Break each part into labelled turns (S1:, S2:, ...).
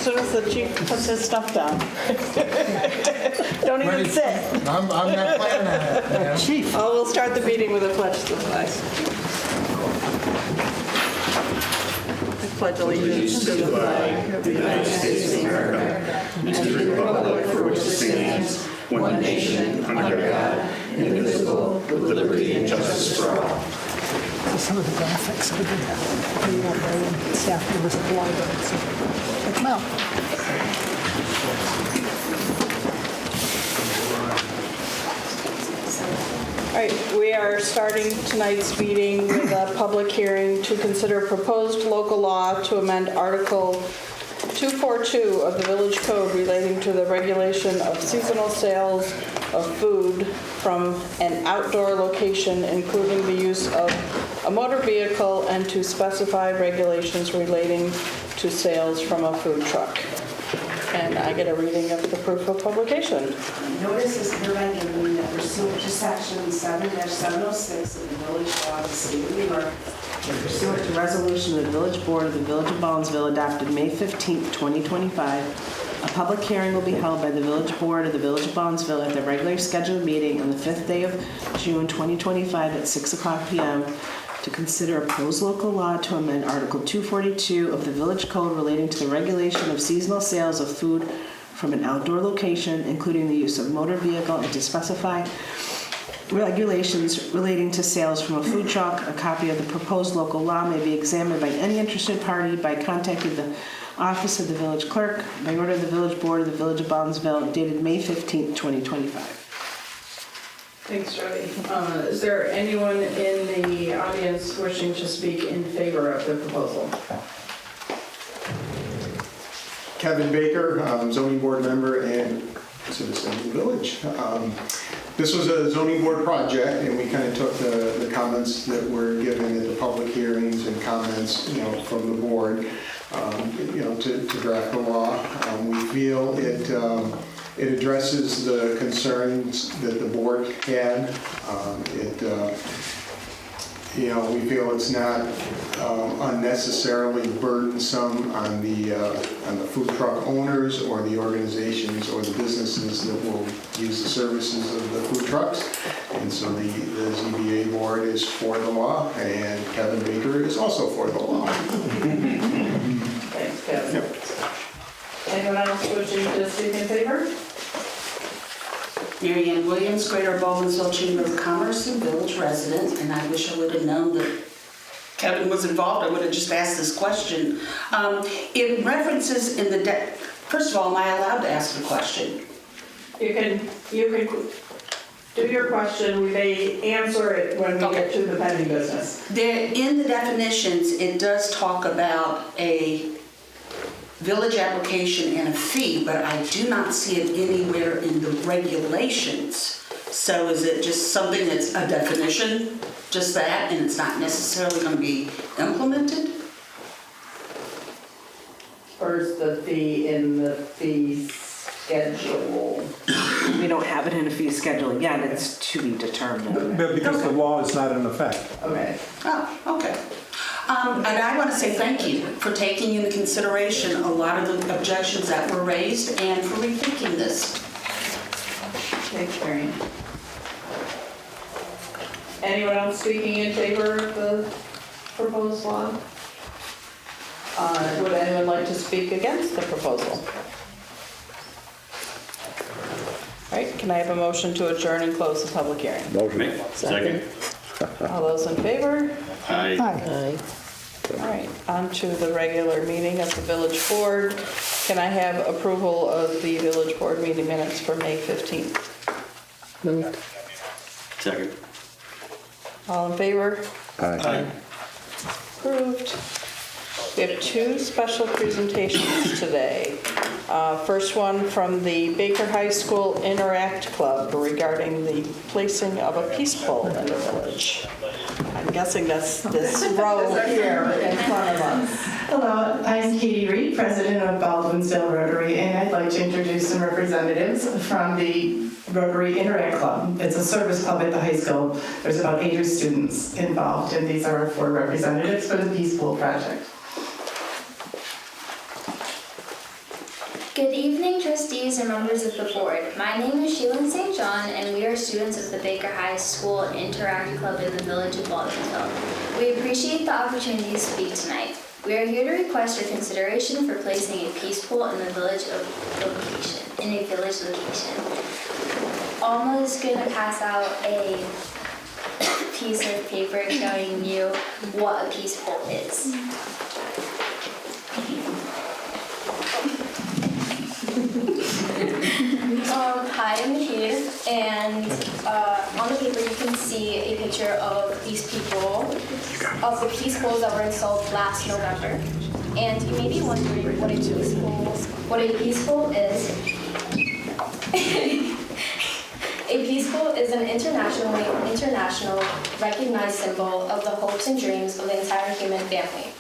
S1: soon as the chief puts his stuff down. Don't even sit.
S2: I'm not planning on it. Yeah.
S3: Chief.
S1: Oh, we'll start the meeting with a pledge to the flag. I pledge allegiance to the flag of the United States of America and to the republic for which it stands, one nation, under God, indivisible, with liberty and justice for all.
S3: Some of the graphics I did that. You won't know when staff members at the library. So check them out.
S1: All right, we are starting tonight's meeting with a public hearing to consider proposed local law to amend Article 242 of the Village Code relating to the regulation of seasonal sales of food from an outdoor location, including the use of a motor vehicle, and to specify regulations relating to sales from a food truck. And I get a reading of the proof of publication.
S4: Notice is hereby given that pursuant to Section 7-706 of the Village Law of the City of New York, and pursuant to resolution of the Village Board of the Village of Baldwinsville adopted May 15, 2025, a public hearing will be held by the Village Board of the Village of Baldwinsville at the regularly scheduled meeting on the 5th day of June 2025 at 6:00 p.m. to consider a proposed local law to amend Article 242 of the Village Code relating to the regulation of seasonal sales of food from an outdoor location, including the use of motor vehicle, and to specify regulations relating to sales from a food truck. A copy of the proposed local law may be examined by any interested party by contacting the office of the village clerk by order of the Village Board of the Village of Baldwinsville dated May 15, 2025.
S1: Thanks, Jody. Is there anyone in the audience wishing to speak in favor of the proposal?
S5: Kevin Baker, zoning board member and citizen of the village. This was a zoning board project, and we kind of took the comments that were given at the public hearings and comments, from the board, to draft the law. We feel it addresses the concerns that the board had. We feel it's not unnecessarily burdensome on the food truck owners or the organizations or the businesses that will use the services of the food trucks. And so the ZBA board is for the law, and Kevin Baker is also for the law.
S1: Thanks, Kevin.
S5: Yep.
S1: Anyone else wishing to speak in favor?
S4: Mary Ann Williams, Greater Baldwinsville Chamber of Commerce and Village resident, and I wish I would have known that Kevin was involved. I would have just asked this question. It references in the first of all, am I allowed to ask a question?
S1: You can do your question. We may answer it when we get to the pending business.
S4: In the definitions, it does talk about a village application and a fee, but I do not see it anywhere in the regulations. So is it just something that's a definition, just that, and it's not necessarily going to be implemented?
S1: Or is the fee in the fee schedule?
S4: We don't have it in a fee schedule yet. It's to be determined.
S6: But because the law is not in effect.
S1: Okay.
S4: Oh, okay. And I want to say thank you for taking into consideration a lot of the objections that were raised and for rethinking this.
S1: Thanks, Mary. Anyone else speaking in favor of the proposed law? Would anyone like to speak against the proposal? All right, can I have a motion to adjourn and close the public hearing?
S7: Motion. Second.
S1: All those in favor?
S7: Aye.
S3: Hi.
S1: All right, on to the regular meeting of the village board. Can I have approval of the village board meeting minutes for May 15th?
S3: Moved.
S7: Second.
S1: All in favor?
S7: Aye.
S1: Approved. We have two special presentations today. First one from the Baker High School Interact Club regarding the placing of a peace pole in the village. I'm guessing that's this row here in front of us.
S8: Hello, I'm Katie Reed, president of Baldwinsville Rotary, and I'd like to introduce some representatives from the Rotary Interact Club. It's a service club at the high school. There's about 80 students involved, and these are our 4 representatives for the Peace Pole project.
S9: Good evening, trustees and members of the board. My name is Sheila St. John, and we are students of the Baker High School Interact Club in the village of Baldwinsville. We appreciate the opportunity to speak tonight. We are here to request your consideration for placing a peace pool in a village location. Alma is going to pass out a piece of paper showing you what a peace pool is. Hi, I'm Nikita, and on the paper you can see a picture of these people, of the peace poles that were installed last November. And you may be wondering what a peace pole is. A peace pole is an international recognized symbol of the hopes and dreams of the entire human family,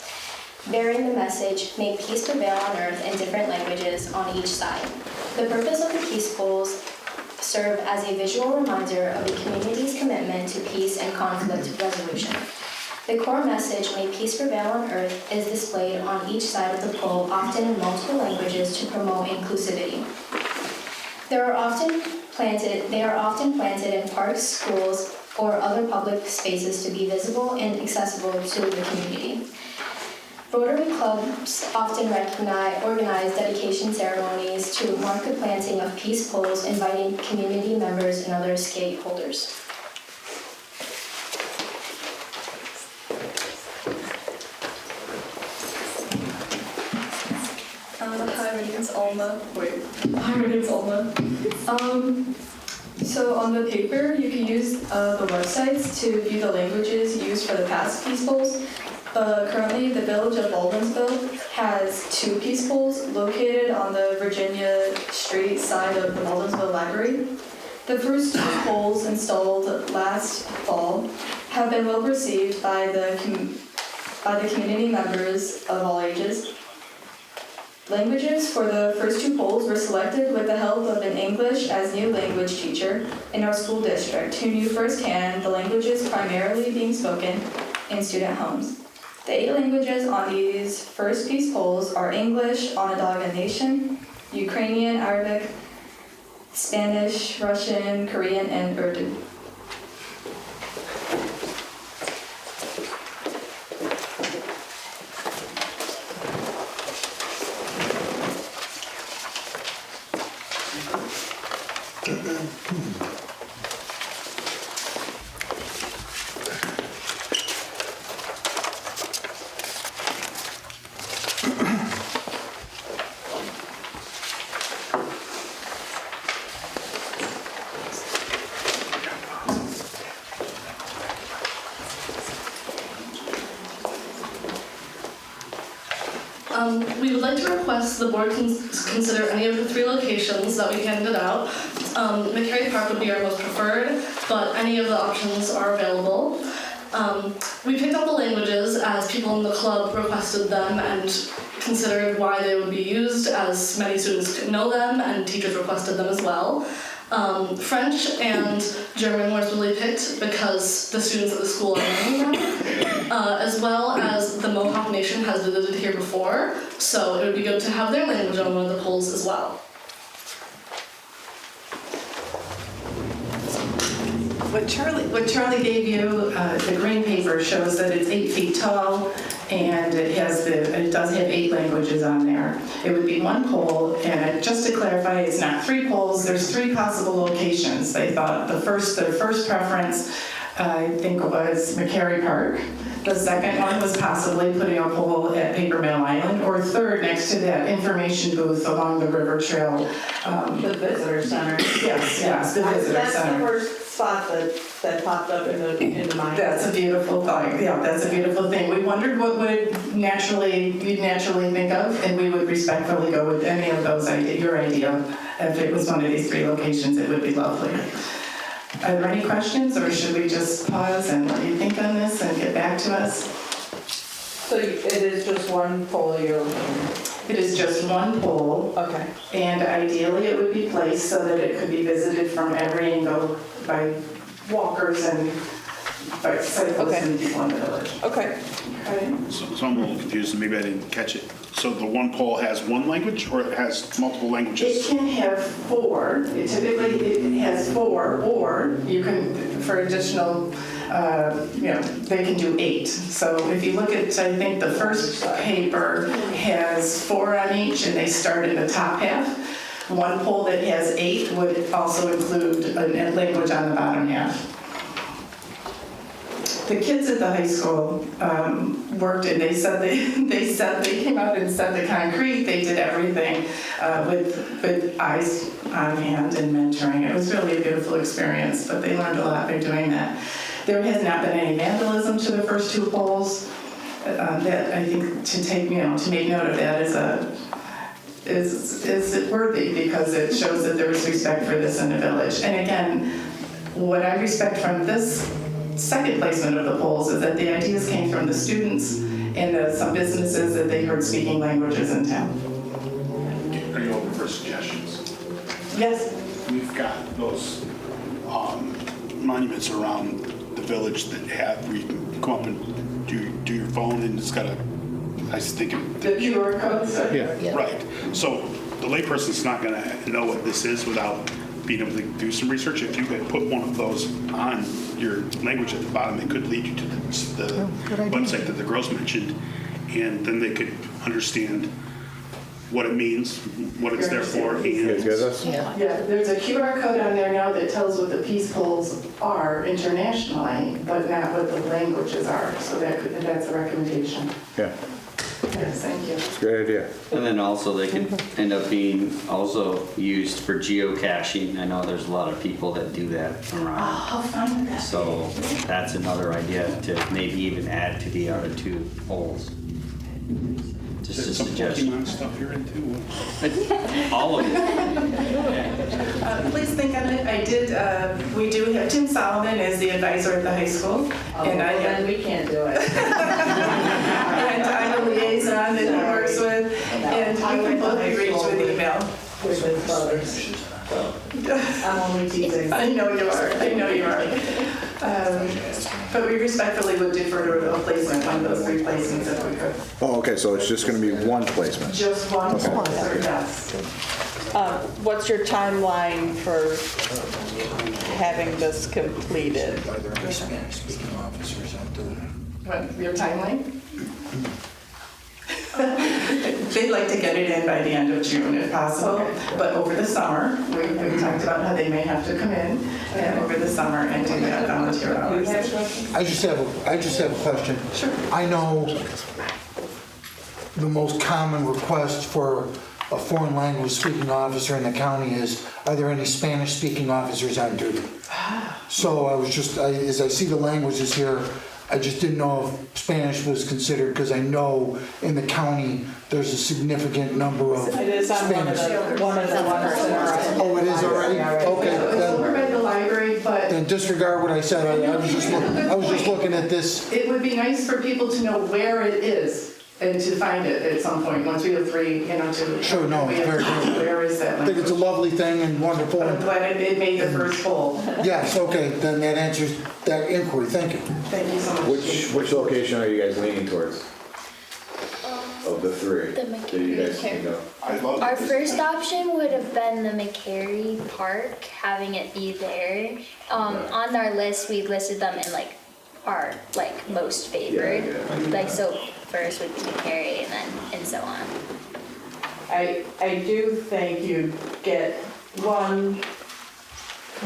S9: bearing the message, "May peace prevail on earth," in different languages on each side. The purpose of the peace poles serve as a visual reminder of the community's commitment to peace and conflict resolution. The core message, "May peace prevail on earth," is displayed on each side of the pole, often in multiple languages to promote inclusivity. They are often planted in parks, schools, or other public spaces to be visible and accessible to the community. Rotary clubs often organize dedication ceremonies to mark the planting of peace poles, inviting community members and other stakeholders. Hi, my name's Alma. Hi, my name's Alma. So on the paper, you can use the websites to view the languages used for the past peace poles. Currently, the village of Baldwinsville has 2 peace poles located on the Virginia Street side of the Baldwinsville Library. The first 2 poles installed last fall have been well received by the community members of all ages. Languages for the first 2 poles were selected with the help of an English as new language teacher in our school district who knew firsthand the languages primarily being spoken in student homes. The 8 languages on these first peace poles are English, Onondaga Nation, Ukrainian, Arabic, Spanish, Russian, Korean, and Urdu.
S10: We would like to request the board consider any of the 3 locations that we handed out. McCary Park would be our most preferred, but any of the options are available. We picked out the languages as people in the club requested them and considered why they would be used, as many students could know them and teachers requested them as well. French and German was really picked because the students at the school are learning them, as well as the Mohawk Nation has visited here before, so it would be good to have their language on one of the poles as well.
S8: What Charlie gave you, the green paper shows that it's 8 feet tall, and it does have 8 languages on there. It would be 1 pole, and just to clarify, it's not 3 poles. There's 3 possible locations. They thought their first preference, I think, was McCary Park. The second one was possibly putting a pole at Paper Mill Island, or third next to that information booth along the river trail.
S1: The visitor center.
S8: Yes, the visitor
S1: That's
S8: center.
S1: the first spot that popped up into my.
S8: That's a beautiful thing. Yeah, that's a beautiful thing. We wondered what you'd naturally think of, and we would respectfully go with any of those your idea. If it was one of these 3 locations, it would be lovely. Are there any questions, or should we just pause and let you think on this and get back to us?
S1: So it is just 1 pole you're looking at?
S8: It is just 1 pole.
S1: Okay.
S8: And ideally it would be placed so that it could be visited from every angle by walkers and bicyclists and people in the village.
S1: Okay.
S8: Okay.
S7: So I'm a little confused, and maybe I didn't catch it.
S11: So the one pole has one language, or it has multiple
S8: It
S11: languages?
S8: can have 4. Typically, it has 4, or you can, for additional, they can do 8. So if you look at, I think the first paper has 4 on each, and they start in the top half. One pole that has 8 would also include a language on the bottom half. The kids at the high school worked, and they said they came out and set the concrete. They did everything with eyes on hand and mentoring. It was really a beautiful experience, but they learned a lot by doing that. There has not been any vandalism to the first 2 poles. That I think to make note of that is worthy, because it shows that there is respect for this in the village. And again, what I respect from this second placement of the poles is that the ideas came from the students and some businesses that they heard speaking languages in town.
S11: Are you open for suggestions?
S8: Yes.
S11: We've got those monuments around the village that have, where you can come up and do your phone, and it's got a, I was thinking.
S8: The QR codes?
S11: Yeah. Right. So the layperson's not going to know what this is without being able to do some research. If you could put one of those on your language at the bottom, it could lead you to the website that the girls mentioned, and then they could understand what it means, what it's there for. And
S8: Yeah, there's a QR code on there now that tells what the peace poles are internationally, but not what the languages are. So that's a recommendation.
S6: Yeah,
S8: Yes, thank you.
S6: it's a great idea.
S7: And then also they can end up being also used for geocaching. I know there's a lot of people that do that around.
S8: How fun would that be?
S7: So that's another idea to maybe even add to the other 2 poles. Just a
S11: There's some
S7: suggestion.
S11: Pokemon stuff here in too.
S7: All of it.
S8: Please think on it. We do have Tim Solomon as the advisor at the high school. And
S4: then we can't do it.
S8: And I'm a liaison that he works with, and we can both be reached with email.
S4: With his brothers. I'm only teasing.
S8: I know you are. But we respectfully would defer to a placement, one of those 3 placements if we could.
S6: Oh, okay, so it's just going to be one placement.
S8: Just one, sir, yes.
S1: What's your timeline for having this completed?
S2: Are there any Spanish-speaking officers out there?
S8: What, your timeline? They'd like to get it in by the end of June if possible, but over the summer, we talked about how they may have to come in and over the summer and do that volunteer hours.
S2: I just have a question.
S8: Sure.
S2: I know the most common request for a foreign language speaking officer in the county is, are there any Spanish speaking officers on duty? So I was just, as I see the languages here, I just didn't know if Spanish was considered, because I know in the county there's a significant number of
S1: It is on one of
S2: Spanish.
S1: the ones that are.
S2: Oh, it is already? Okay,
S8: It's over by the library, but
S2: then disregard what I said. I was just looking at this.
S8: it would be nice for people to know where it is and to find it at some point, once we have 3, to.
S2: Sure, no,
S8: we have
S2: very good.
S8: Where is that?
S2: I think it's a lovely thing and wonderful.
S8: I'm glad it made the first poll.
S2: Yes, okay, then that answers that inquiry. Thank you.
S8: Thank you so much.
S12: Which location are you guys leaning towards? Of the 3
S9: The
S12: that you guys think of?
S9: Our first option would have been the McCary Park, having it be there. On our list, we listed them in our most favored. So first would be McCary, and so on.
S1: I do think you get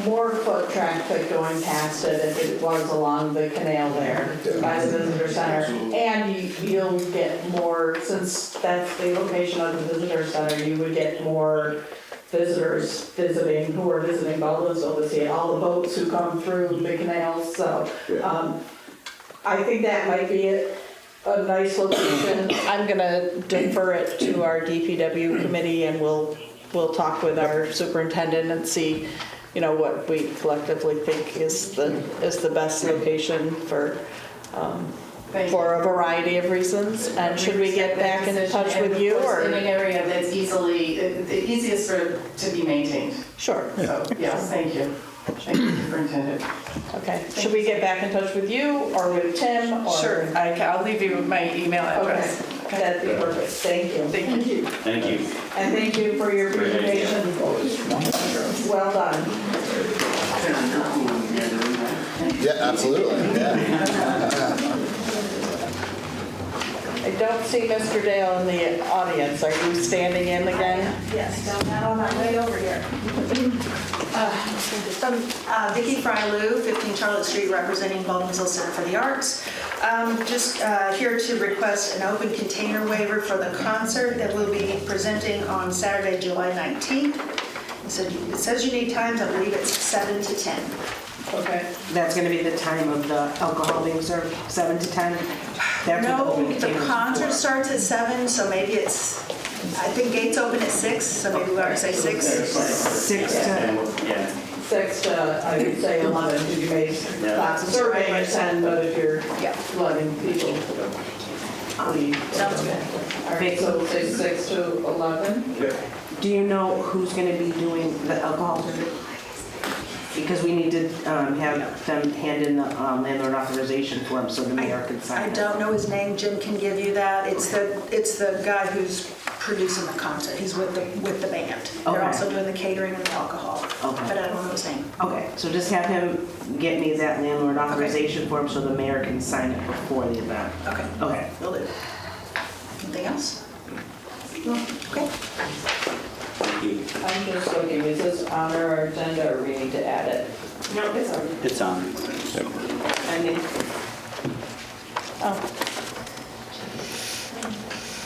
S1: more foot traffic going past it if it was along the canal there by the visitor center. And you'll get more, since that's the location of the visitor center, you would get more visitors who are visiting Baldwinsville to see all the boats who come through the canals. So I think that might be a nice location. I'm gonna defer it to our DPW committee, and we'll talk with our superintendent and see what we collectively think is the best location for a variety of reasons. And should we get back in touch with you, or
S8: in an area that's the easiest to be maintained?
S1: Sure.
S8: So yes, thank you. Thank you, Superintendent.
S1: Okay. Should we get back in touch with you or with Tim? Or?
S8: Sure. I'll leave you my email address.
S1: Okay. That'd be perfect. Thank you. Thank you.
S7: Thank you.
S1: And thank you for your presentation. Well done.
S6: Yeah, absolutely, yeah.
S1: I don't see Mr. Dale in the audience. Are you standing in again?
S13: Yes, down on my way over here. Vicki Frylew, 15 Charlotte Street, representing Baldwinsville Center for the Arts. Just here to request an open container waiver for the concert that we'll be presenting on Saturday, July 19th. It says you need times, I believe it's 7 to 10.
S1: Okay.
S4: That's going to be the time of the alcohol being served, 7 to 10? That's what
S13: No,
S4: open
S13: the
S4: containers
S13: concert
S4: for.
S13: starts at 7, so maybe it's, I think gates open at 6, so maybe we ought to say 6.
S4: 6 to...
S7: Yeah.
S1: 6 to, I would say 11, because you may stop serving at 10, but if you're letting people leave.
S13: Sounds good.
S1: All right, so 6 to 11?
S4: Do you know who's going to be doing the alcohol service? Because we need to have them hand in the landlord authorization form so the mayor can sign
S13: I
S4: it.
S13: don't know his name. Jim can give you that. It's the guy who's producing the concert. He's with the band. They're
S4: Okay.
S13: also doing the catering and the alcohol.
S4: Okay.
S13: But I don't know his name.
S4: Okay, so just have him get me that landlord authorization form so the mayor can sign it before the event.
S13: Okay.
S4: Okay.
S13: Will do. Anything else? No? Okay.
S1: I'm just looking, is this on our agenda or we need to add it?
S13: No, it's on.
S7: It's on.
S1: I need, oh.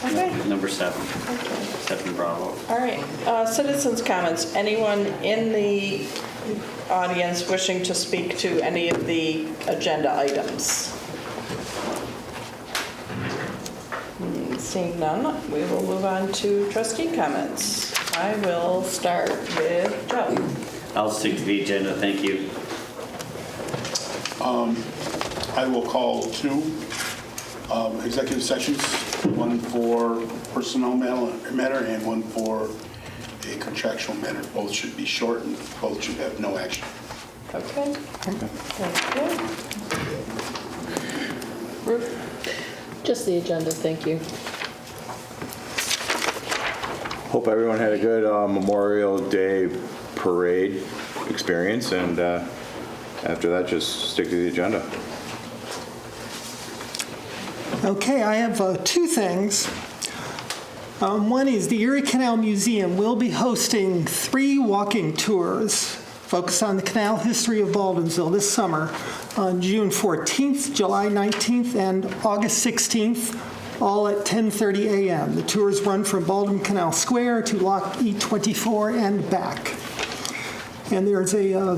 S1: Okay.
S7: Number 7. 7 Bravo.
S1: All right, citizens' comments. Anyone in the audience wishing to speak to any of the agenda items? Seeing none, we will move on to trustee comments. I will start with Joe.
S7: I'll stick to the agenda, thank you.
S11: I will call 2 executive sessions, one for personnel matter and one for a contractual matter. Both should be short and both should have no action.
S1: Okay. Thank you. Ruth?
S14: Just the agenda, thank you.
S6: Hope everyone had a good Memorial Day parade experience, and after that, just stick to the agenda.
S3: Okay, I have 2 things. One is the Erie Canal Museum will be hosting 3 walking tours focused on the canal history of Baldwinsville this summer on June 14th, July 19th, and August 16th, all at 10:30 a.m. The tours run from Baldwin Canal Square to Lock E24 and back. And there's a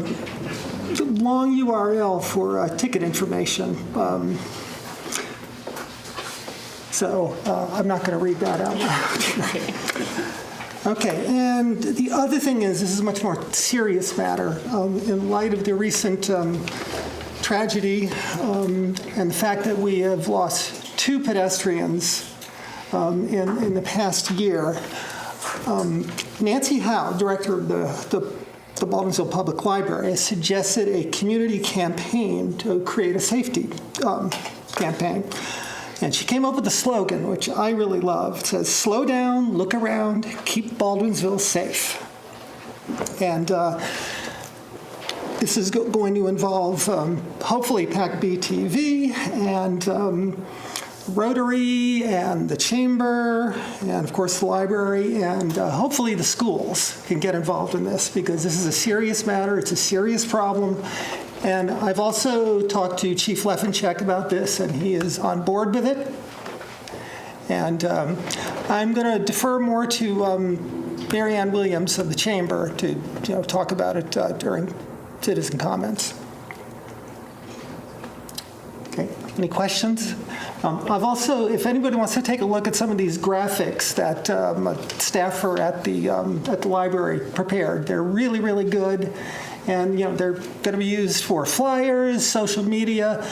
S3: long URL for ticket information. So I'm not going to read that out loud. Okay, and the other thing is, this is a much more serious matter. In light of the recent tragedy and the fact that we have lost 2 pedestrians in the past year, Nancy Howe, director of the Baldwinsville Public Library, has suggested a community campaign to create a safety campaign. And she came up with a slogan, which I really love. It says, "Slow down, look around, keep Baldwinsville safe." And this is going to involve, hopefully, PAC-B TV and Rotary and the Chamber and, of course, the library, and hopefully the schools can get involved in this, because this is a serious matter. It's a serious problem. And I've also talked to Chief Leffencheck about this, and he is on board with it. And I'm going to defer more to Mary Ann Williams of the Chamber to talk about it during citizen comments. Okay, any questions? I've also, if anybody wants to take a look at some of these graphics that a staffer at the library prepared, they're really, really good. And they're going to be used for flyers, social media,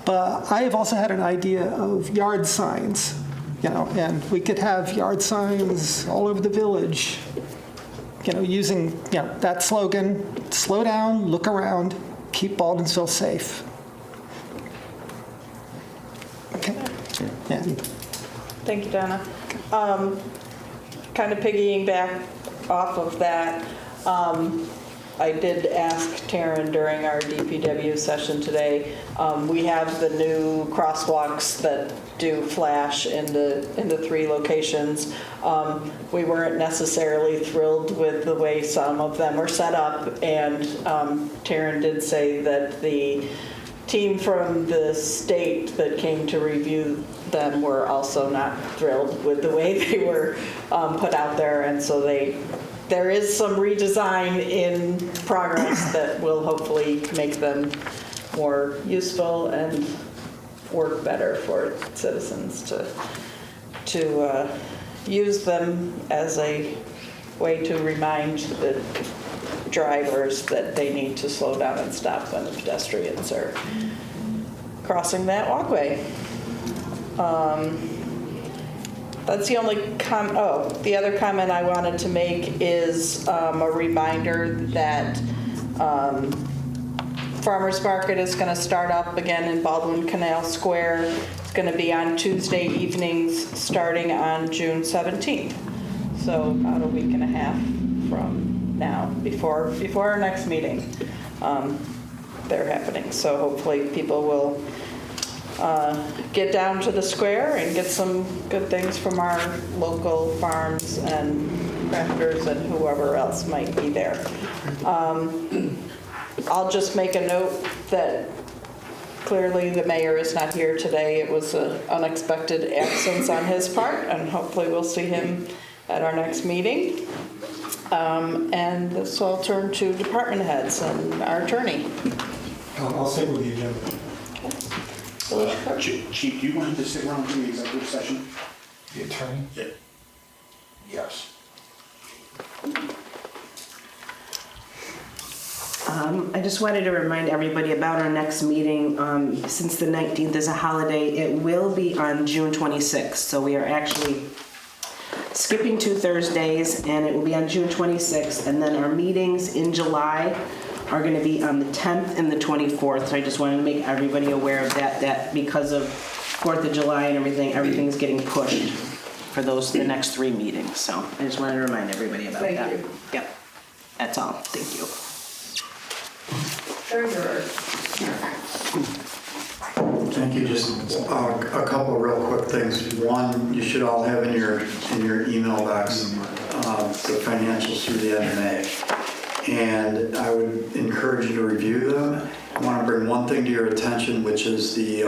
S3: but I have also had an idea of yard signs, and we could have yard signs all over the village, using that slogan: slow down, look around, keep Baldwinsville safe. Okay. And
S1: Thank you, Donna. Kind of piggying back off of that, I did ask Taryn during our DPW session today. We have the new crosswalks that do flash in the 3 locations. We weren't necessarily thrilled with the way some of them are set up, and Taryn did say that the team from the state that came to review them were also not thrilled with the way they were put out there, and so there is some redesign in progress that will hopefully make them more useful and work better for citizens to use them as a way to remind the drivers that they need to slow down and stop when the pedestrians are crossing that walkway. That's the only the other comment I wanted to make is a reminder that Farmers Market is going to start up again in Baldwin Canal Square. It's going to be on Tuesday evenings starting on June 17th. So about a week and a half from now, before our next meeting, they're happening. So hopefully people will get down to the square and get some good things from our local farms and crafters and whoever else might be there. I'll just make a note that clearly the mayor is not here today. It was an unexpected absence on his part, and hopefully we'll see him at our next meeting. And this will turn to department heads and our attorney.
S2: I'll stick with the agenda.
S11: Chief, do you want him to sit around in the executive session?
S2: The attorney?
S11: Yeah.
S2: Yes.
S4: I just wanted to remind everybody about our next meeting. Since the 19th is a holiday, it will be on June 26th. So we are actually skipping 2 Thursdays, and it will be on June 26th. And then our meetings in July are going to be on the 10th and the 24th. So I just wanted to make everybody aware of that because of 4th of July and everything's getting pushed for the next 3 meetings. So I just wanted to remind everybody about that.
S1: Thank you.
S4: Yep. That's all. Thank you.
S15: Thank you. Just a couple of real quick things. One, you should all have in your email box the financials through the end of May. And I would encourage you to review them. I want to bring one thing to your attention, which is the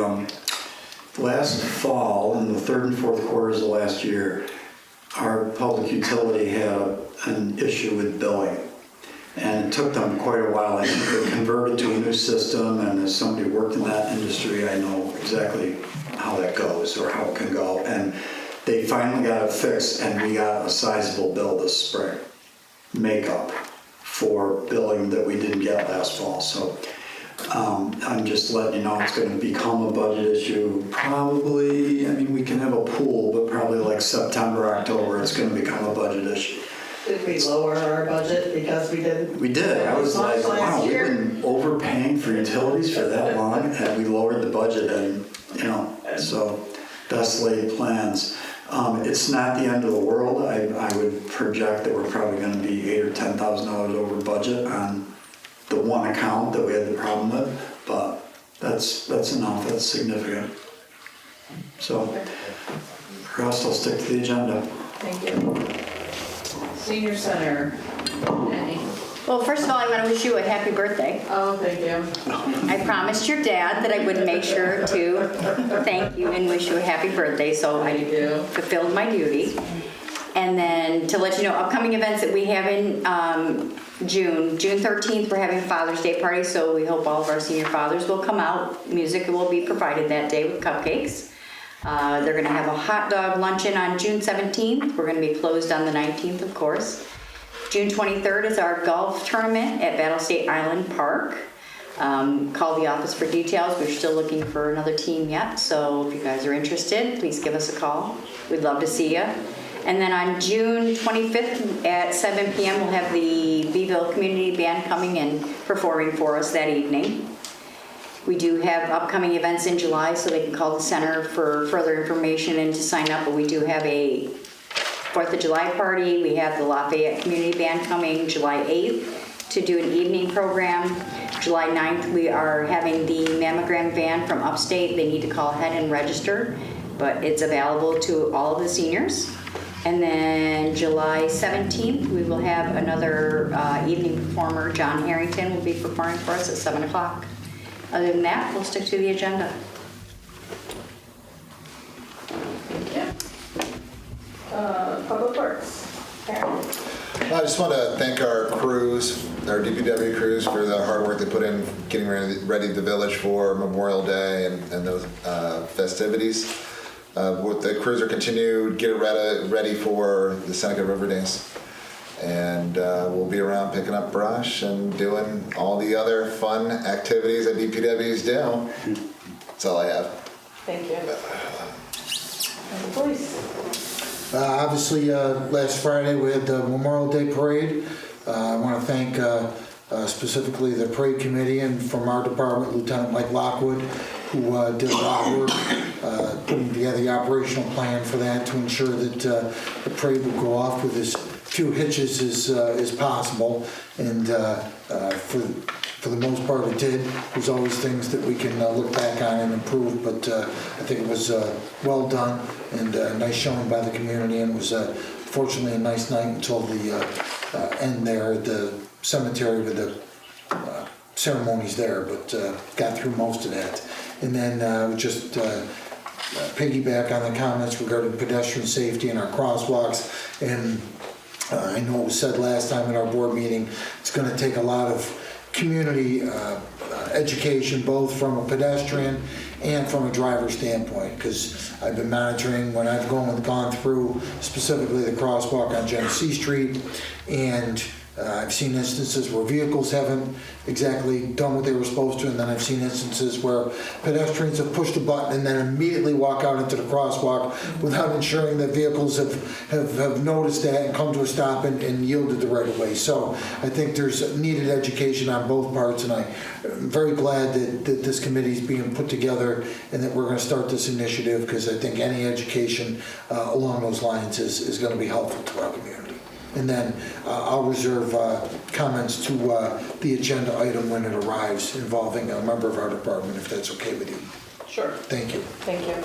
S15: last fall, in the 3rd and 4th quarters of last year, our public utility had an issue with billing. And it took them quite a while. I think they converted to a new system, and as somebody who worked in that industry, I know exactly how that goes or how it can go. And they finally got it fixed, and we got a sizable bill this spring, makeup for billing that we didn't get last fall. So I'm just letting you know it's going to become a budget issue. Probably, I mean, we can have a pool, but probably like September, October, it's going to become a budget issue.
S16: Did we lower our budget because we did?
S15: We did. I was like, wow, we've been overpaying for utilities for that long, and we lowered the budget, and so best laid plans. It's not the end of the world. I would project that we're probably going to be $8,000 or $10,000 over budget on the one account that we had the problem with, but that's enough. That's significant. So, for us, I'll stick to the agenda.
S16: Thank you. Senior Center, Annie.
S17: Well, first of all, I want to wish you a happy birthday.
S16: Oh, thank you.
S17: I promised your dad that I would make sure to thank you and wish you a happy birthday, so I fulfilled my duty. And then to let you know, upcoming events that we have in June 13th, we're having a Father's Day party, so we hope all of our senior fathers will come out. Music will be provided that day with cupcakes. They're going to have a hot dog luncheon on June 17th. We're going to be closed on the 19th, of course. June 23rd is our golf tournament at Battle State Island Park. Call the office for details. We're still looking for another team yet, so if you guys are interested, please give us a call. We'd love to see you. And then on June 25th at 7 p.m., we'll have the Beeville Community Band coming and performing for us that evening. We do have upcoming events in July, so they can call the center for further information and to sign up, but we do have a 4th of July party. We have the Lafayette Community Band coming July 8th to do an evening program. July 9th, we are having the mammogram van from upstate. They need to call ahead and register, but it's available to all of the seniors. And then July 17th, we will have another evening performer. John Harrington will be performing for us at 7 o'clock. Other than that, we'll stick to the agenda.
S1: Thank you. Public Works. Karen.
S18: I just want to thank our crews, our DPW crews, for the hard work they put in getting ready the village for Memorial Day and those festivities. The crews are continuing to get ready for the Seneca River Days. And we'll be around picking up brush and doing all the other fun activities that DPWs do. That's all I have.
S1: Thank you. And the police.
S2: Obviously, last Friday we had the Memorial Day Parade. I want to thank specifically the parade committee and from our department, Lieutenant Mike Lockwood, who did a lot of work putting together the operational plan for that to ensure that the parade would go off with as few hitches as possible. And for the most part it did. There's always things that we can look back on and improve, but I think it was well done and a nice showing by the community, and it was fortunately a nice night until the end there at the cemetery with the ceremonies there, but got through most of that. And then just piggyback on the comments regarding pedestrian safety and our crosswalks. And I know it was said last time at our board meeting, it's going to take a lot of community education, both from a pedestrian and from a driver standpoint, because I've been monitoring when I've gone through specifically the crosswalk on Genesee Street, and I've seen instances where vehicles haven't exactly done what they were supposed to, and then I've seen instances where pedestrians have pushed a button and then immediately walk out into the crosswalk without ensuring that vehicles have noticed that and come to a stop and yielded the right of way. So I think there's needed education on both parts, and I'm very glad that this committee is being put together and that we're going to start this initiative, because I think any education along those lines is going to be helpful to our community. And then I'll reserve comments to the agenda item when it arrives involving a member of our department, if that's okay with you.
S1: Sure.
S2: Thank you.
S1: Thank you.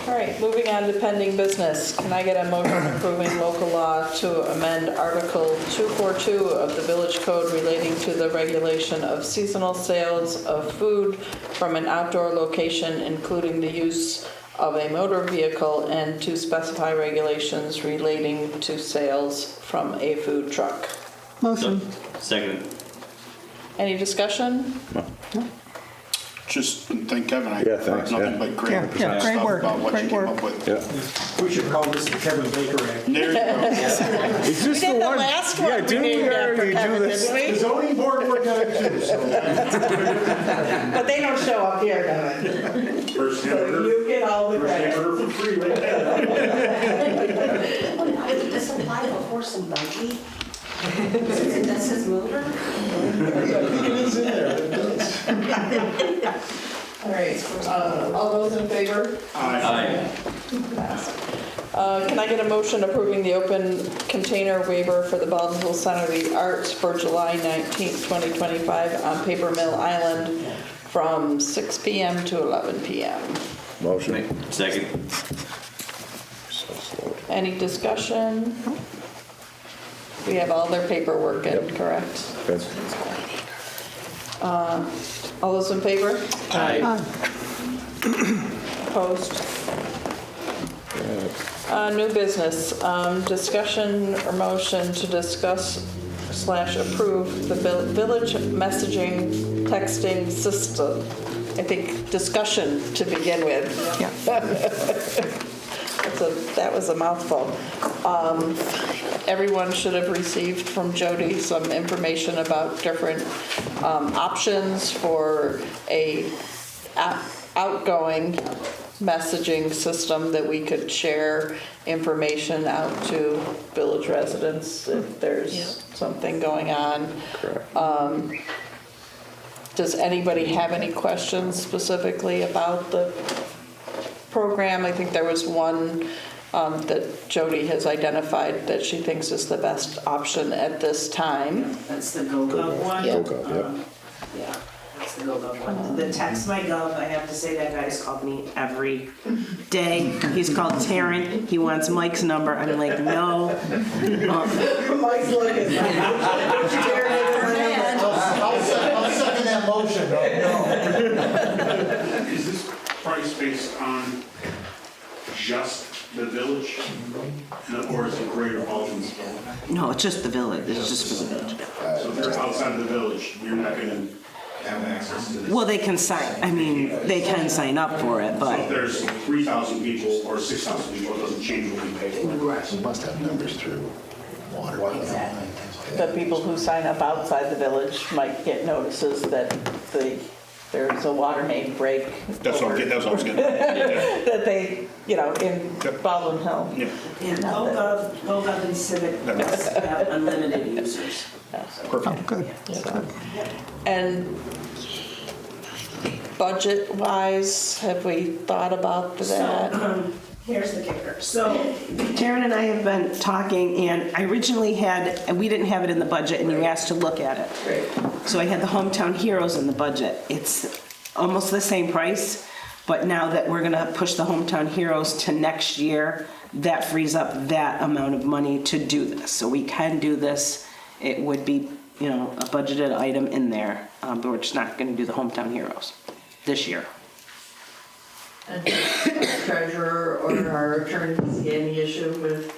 S1: All right, moving on to pending business. Can I get a motion approving local law to amend Article 242 of the Village Code relating to the regulation of seasonal sales of food from an outdoor location, including the use of a motor vehicle, and to specify regulations relating to sales from a food truck?
S3: Motion.
S7: Second.
S1: Any discussion?
S3: No.
S11: Just thank Kevin.
S6: Yeah, thanks.
S11: Nothing but great
S3: Yeah, great
S11: stuff
S3: work,
S11: about what
S3: great
S11: you came
S3: work.
S11: up with.
S6: Yeah.
S5: We should call this the Kevin Baker Act.
S11: There you go.
S6: Is this
S1: We did the
S6: one?
S1: last one.
S6: Yeah,
S1: We
S6: didn't we
S1: named after
S6: already do
S1: Kevin,
S6: this?
S1: didn't we?
S5: The zoning board worked on it too, so.
S1: But they don't show up here, Kevin.
S5: First
S1: So you get all the credit.
S5: for free right there.
S4: Did this apply to horse and buggy? This is mover?
S5: It is in there. It does.
S1: All right, all those in favor?
S7: Aye.
S1: Passed. Can I get a motion approving the open container waiver for the Baldwinsville Center of the Arts for July 19th, 2025 on Paper Mill Island from 6 p.m. to 11 p.m.?
S6: Motion.
S7: Second.
S1: Any discussion? We have all their paperwork in, correct?
S6: Good.
S1: All those in favor?
S7: Aye.
S1: Opposed? New business, discussion or motion to discuss / approve the village messaging texting system. I think discussion to begin with.
S3: Yeah.
S1: That was a mouthful. Everyone should have received from Jody some information about different options for a outgoing messaging system that we could share information out to village residents if there's something going on.
S6: Correct.
S1: Does anybody have any questions specifically about the program? I think there was one that Jody has identified that she thinks is the best option at this time.
S4: That's the GoGov one.
S1: Yeah.
S4: Yeah, that's the GoGov one. The Text My Gov, I have to say, that guy's called me every day. He's called Taryn. He wants Mike's number. I'm like, no.
S16: Mike's looking.
S2: I'll second that motion.
S11: Is this price based on just the village? Or is it greater Baldwinsville?
S4: No, it's just the village. It's just for the village.
S11: So if they're outside of the village, you're not going to have access to this?
S4: Well, they can sign, I mean, they can sign up for it,
S11: So if
S4: but
S11: there's 3,000 people or 6,000 people, it doesn't change what we pay for.
S18: We must have numbers through water.
S1: The people who sign up outside the village might get notices that there's a water main break.
S11: That's what I was getting at.
S1: That they, in Baldwin Hill.
S11: Yeah.
S4: yeah, GoGov and Civic have unlimited users.
S3: Oh, good.
S1: And budget-wise, have we thought about that?
S4: So, here's the kicker. So Taryn and I have been talking, and I originally and we didn't have it in the budget, and you asked to look at it. So I had the Hometown Heroes in the budget. It's almost the same price, but now that we're gonna push the Hometown Heroes to next year, that frees up that amount of money to do this. So we can do this. It would be, a budgeted item in there, but we're just not gonna do the Hometown Heroes this year.
S16: And treasurer or our attorney see any issue with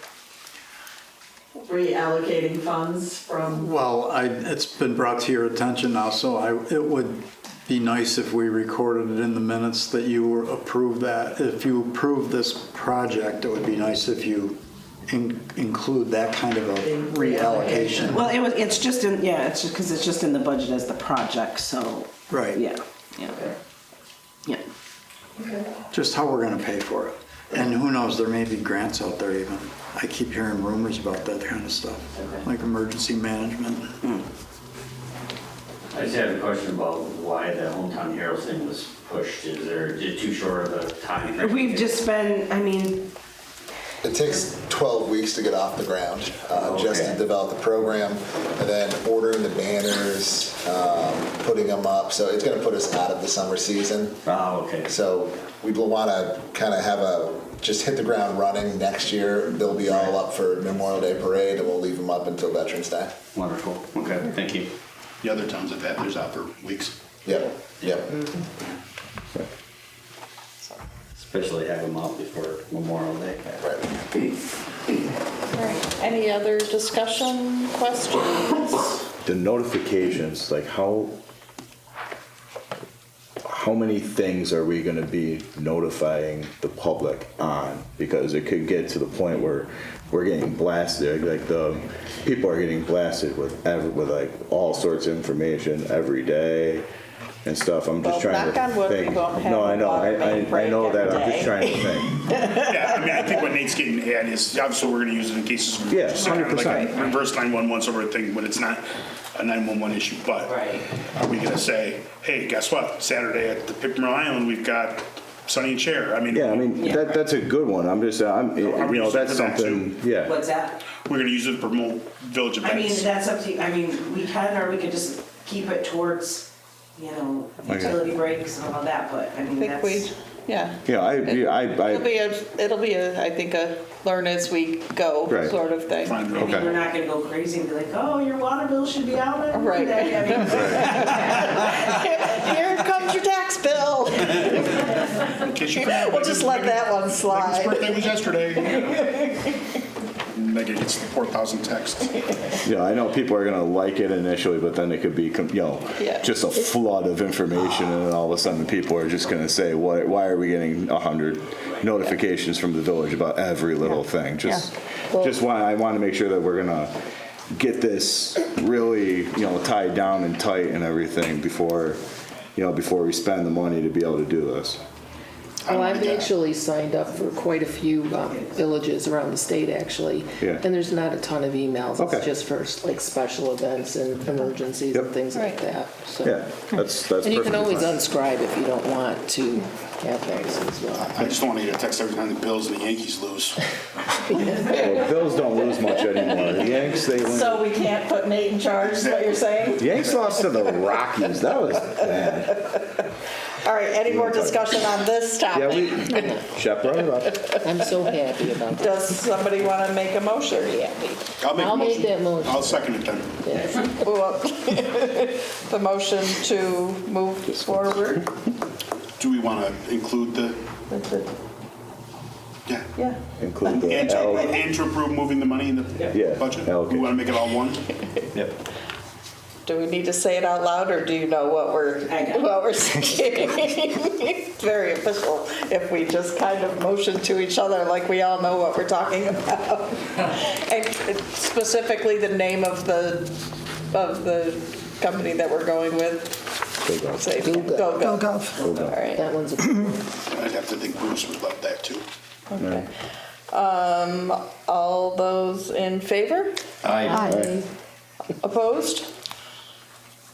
S16: reallocating funds from?
S15: Well, it's been brought to your attention now, so it would be nice if we recorded it in the minutes that you approve that. If you approve this project, it would be nice if you include that kind of a reallocation.
S4: Well, it's just in, it's just because it's just in the budget as the project, so.
S15: Right.
S4: Yeah.
S15: Just how we're gonna pay for it. And who knows, there may be grants out there even. I keep hearing rumors about that kind of stuff, like emergency management.
S7: I just have a question about why the Hometown Heroes thing was pushed. Is it too short of a time frame?
S4: We've just been,
S18: It takes 12 weeks to get off the ground, just to develop the program, and then ordering the banners, putting them up. So it's going to put us out of the summer season.
S7: Oh, okay.
S18: So we will want to kind of just hit the ground running next year. They'll be all up for Memorial Day Parade, and we'll leave them up until Veterans Day.
S7: Wonderful. Okay, thank you.
S11: The other towns have had theirs out for weeks.
S18: Yep.
S7: Especially have them out before Memorial Day.
S1: Right. Any other discussion, questions?
S6: The notifications, like how many things are we going to be notifying the public on? Because it could get to the point where we're getting blasted, like the people are getting blasted with like all sorts of information every day and stuff. I'm just trying
S1: knock on
S6: to
S1: wood,
S6: think.
S1: we won't have
S6: No, I
S1: a
S6: know,
S1: water main
S6: I
S1: break
S6: know that.
S1: every
S6: I'm just
S1: day.
S6: trying to think.
S11: Yeah, I think what Nate's getting at is obviously we're going to use it in cases of
S6: Yeah,
S11: just kind of like
S6: 100%.
S11: a reverse 911 sort of thing, but it's not a 911 issue. But are we going to say, hey, guess what? Saturday at the Pickerel Island, we've got Sonny and Cher.
S6: That's a good one. I'm just,
S11: Are we using
S6: that's
S11: it for that
S6: something.
S11: too?
S6: Yeah.
S4: what's that?
S11: We're going to use it to promote village events.
S4: That's up to you. We can, or we could just keep it towards, utility breaks and all that, but
S1: I think we,
S6: Yeah,
S1: it'll be I think a learn as we go
S6: Right.
S1: sort of thing.
S4: we're not gonna go crazy and be like, oh, your water bill should be out on
S1: Right.
S4: Monday.
S1: Here comes your tax bill.
S11: In case you forgot,
S1: We'll just let that one
S11: Megan's
S1: slide.
S11: birthday was yesterday. Megan gets the 4,000 texts.
S6: Yeah, I know people are gonna like it initially, but then it could be,
S1: Yeah.
S6: just a flood of information, and then all of a sudden people are just gonna say, why are we getting 100 notifications from the village about every little thing? I want to make sure that we're gonna get this really, tied down and tight and everything before we spend the money to be able to do this.
S14: Well, I've actually signed up for quite a few villages around the state, actually.
S6: Yeah.
S14: And there's not a ton of emails.
S6: Okay.
S14: It's just for like special events and emergencies and things like that. So.
S6: Yeah, that's
S14: And you can
S6: perfectly
S14: always
S6: fine.
S14: unscribe if you don't want to have things as well.
S11: I just don't want to get a text every time the Bills and the Yankees lose.
S6: Well, Bills don't lose much anymore. The Yanks, they win.
S1: So we can't put Nate in charge, is what you're saying?
S6: The Yanks lost to the Rockies. That was bad.
S1: All right, any more discussion on this
S6: Yeah,
S1: topic?
S6: Shep brought it up.
S14: I'm so happy about that.
S1: Does somebody want to make a motion?
S14: I'll make that motion.
S11: I'll second it then.
S1: Well, the motion to move forward?
S11: Do we want to include the, yeah,
S1: Yeah.
S6: Include the
S11: and to approve moving the money in the budget? We want to make it all one?
S6: Yep.
S1: Do we need to say it out loud, or do you know what we're saying? It's very official if we just kind of motion to each other like we all know what we're talking about. And specifically the name of the company that we're going with. Say Go.
S3: GoGov.
S1: All right.
S14: That one's a
S11: I'd have to think Bruce would love that too.
S1: Okay. All those in favor?
S14: Aye.
S1: Opposed?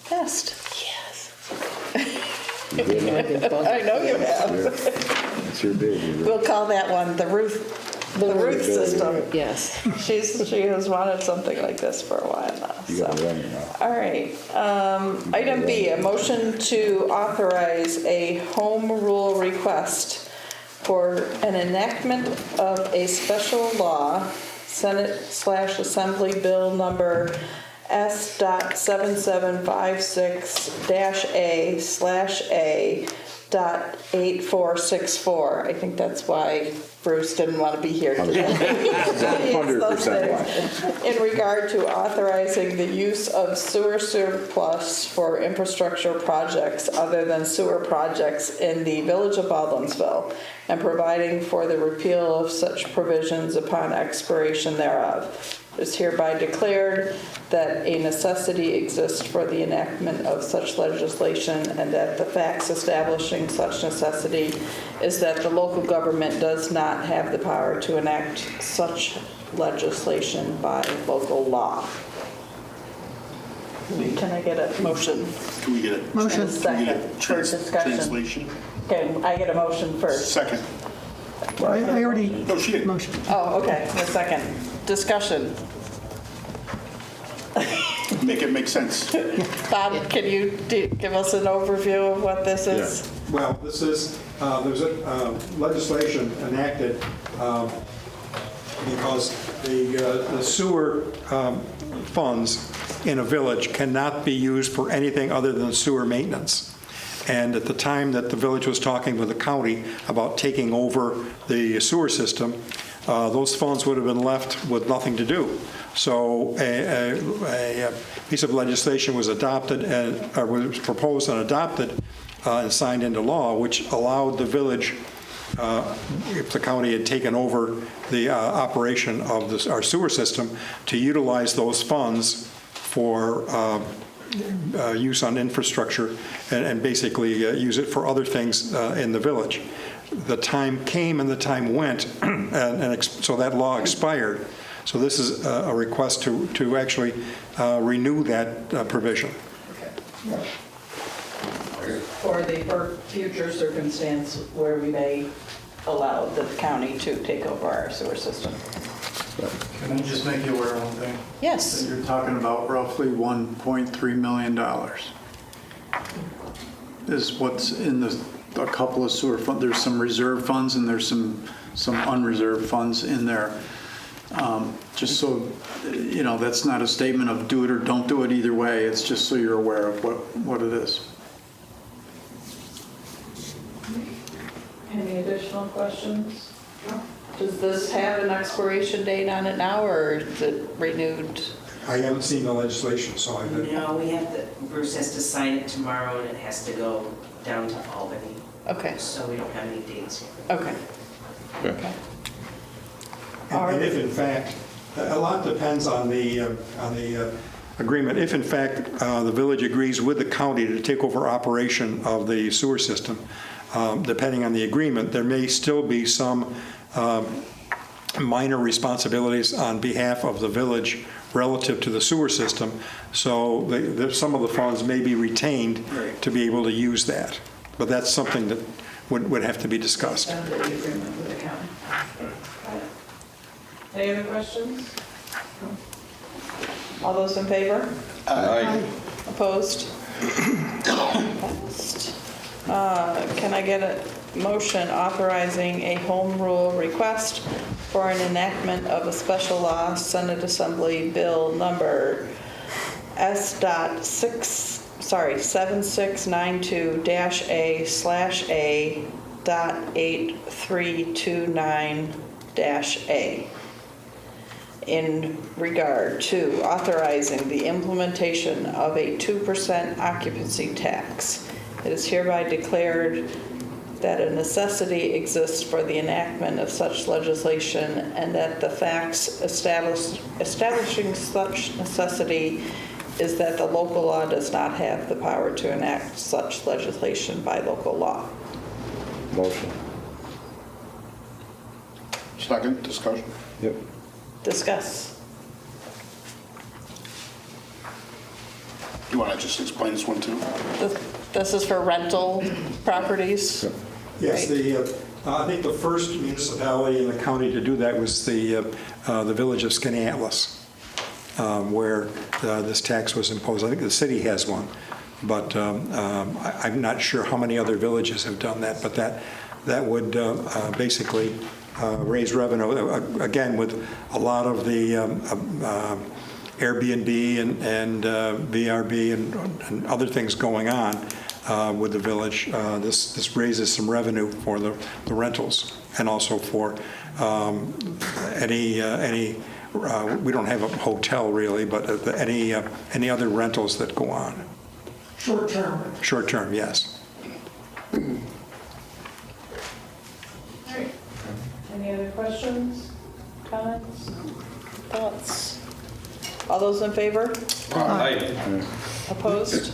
S1: Passed. Yes. I know you have.
S6: It's your baby.
S1: We'll call that one the Ruth system.
S14: Yes.
S1: She has wanted something like this for a while now.
S6: You got to run it now.
S1: All right. Item B, a motion to authorize a home rule request for an enactment of a special law, Senate/Assembly Bill number S.756-A/A.8464. I think that's why Bruce didn't want to be here today.
S6: 100%
S1: In regard to authorizing the use of sewer surplus for infrastructure projects other than sewer projects in the Village of Baldwinsville, and providing for the repeal of such provisions upon expiration thereof. It is hereby declared that a necessity exists for the enactment of such legislation, and that the facts establishing such necessity is that the local government does not have the power to enact such legislation by local law. Can I get a motion?
S11: Can we get a
S3: Motion.
S1: Second for discussion.
S11: translation?
S1: Okay, I get a motion first.
S11: Second.
S3: I already
S11: No, she didn't.
S3: motioned.
S1: Oh, okay, a second. Discussion.
S11: Make it make sense.
S1: Bob, can you give us an overview of what this is?
S19: Well, this is, there's a legislation enacted because the sewer funds in a village cannot be used for anything other than sewer maintenance. And at the time that the village was talking with the county about taking over the sewer system, those funds would have been left with nothing to do. So a piece of legislation was adopted and was proposed and adopted and signed into law, which allowed the village, if the county had taken over the operation of our sewer system, to utilize those funds for use on infrastructure and basically use it for other things in the village. The time came and the time went, and so that law expired. So this is a request to actually renew that provision.
S1: For future circumstance where we may allow the county to take over our sewer system.
S15: Can I just make you aware of one thing?
S1: Yes.
S15: That you're talking about roughly $1.3 million is what's in a couple of sewer funds. There's some reserve funds and there's some unreserved funds in there. Just so, you know, that's not a statement of do it or don't do it either way. It's just so you're aware of what it is.
S1: Any additional questions? Does this have an expiration date on it now, or is it renewed?
S19: I haven't seen the legislation, so I didn't.
S4: No, Bruce has to sign it tomorrow, and it has to go down to Albany.
S1: Okay.
S4: So we don't have any dates yet.
S1: Okay. Okay.
S19: And if in fact, a lot depends on the agreement. If in fact the village agrees with the county to take over operation of the sewer system, depending on the agreement, there may still be some minor responsibilities on behalf of the village relative to the sewer system. So some of the funds may be retained to be able to use that. But that's something that would have to be discussed.
S16: Under the agreement with the county.
S1: Any other questions? All those in favor?
S6: Aye.
S1: Opposed? Passed. Can I get a motion authorizing a home rule request for an enactment of a special law, Senate Assembly Bill number S.7692-A/A.8329-A in regard to authorizing the implementation of a 2% occupancy tax. It is hereby declared that a necessity exists for the enactment of such legislation and that the facts establishing such necessity is that the local law does not have the power to enact such legislation by local law.
S6: Motion.
S11: Second, discussion.
S6: Yep.
S1: Discuss.
S11: You want to just explain this one too?
S1: This is for rental properties?
S19: Yes, I think the first municipality in the county to do that was the village of Skaneateles, where this tax was imposed. I think the city has one, but I'm not sure how many other villages have done that, but that would basically raise revenue, again, with a lot of the Airbnb and VRB and other things going on with the village. This raises some revenue for the rentals and also for any we don't have a hotel really, but any other rentals that go on.
S16: Short term.
S19: Short term, yes.
S1: All right. Any other questions, comments, thoughts? All those in favor?
S6: Aye.
S1: Opposed?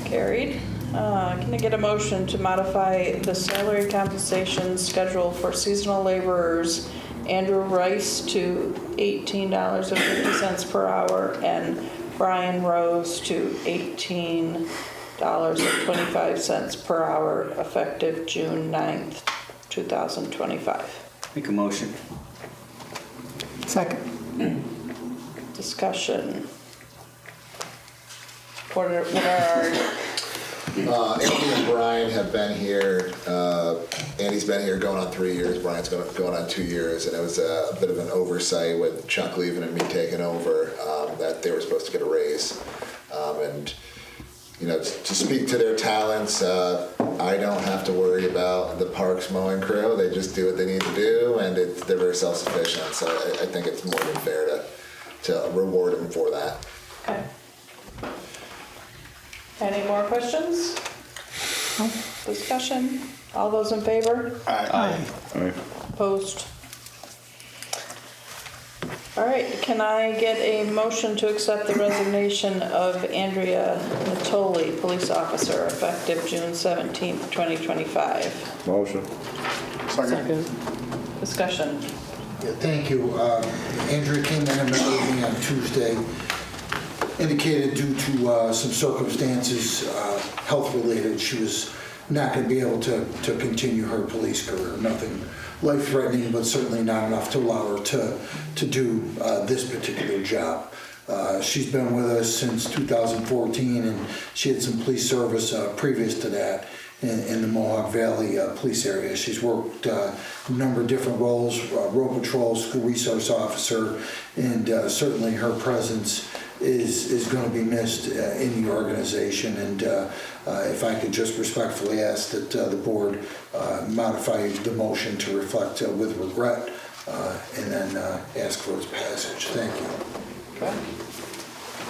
S1: Carried. Can I get a motion to modify the salary compensation schedule for seasonal laborers Andrew Rice to $18.50 per hour and Brian Rose to $18.25 per hour effective June 9th, 2025?
S7: Make a motion.
S3: Second.
S1: Discussion. What are our...
S18: Andy and Brian have been here. Andy's been here going on 3 years. Brian's going on 2 years, and it was a bit of an oversight with Chuck leaving and me taking over that they were supposed to get a raise. And you know, to speak to their talents, I don't have to worry about the parks mowing crew. They just do what they need to do, and they're very self-sufficient. So I think it's more than fair to reward them for that.
S1: Okay. Any more questions? Discussion? All those in favor?
S11: Aye.
S6: Aye.
S1: Opposed? All right, can I get a motion to accept the resignation of Andrea Natoli, police officer, effective June 17th, 2025?
S6: Motion.
S11: Second.
S1: Discussion?
S2: Yeah, thank you. Andrea came in and met with me on Tuesday, indicated due to some circumstances, health-related, she was not going to be able to continue her police career. Nothing life-threatening, but certainly not enough to allow her to do this particular job. She's been with us since 2014, and she had some police service previous to that in the Mohawk Valley police area. She's worked a number of different roles, road patrol, school resource officer, and certainly her presence is going to be missed in the organization. And if I could just respectfully ask that the board modify the motion to reflect with regret and then ask for its passage. Thank you.
S1: Okay.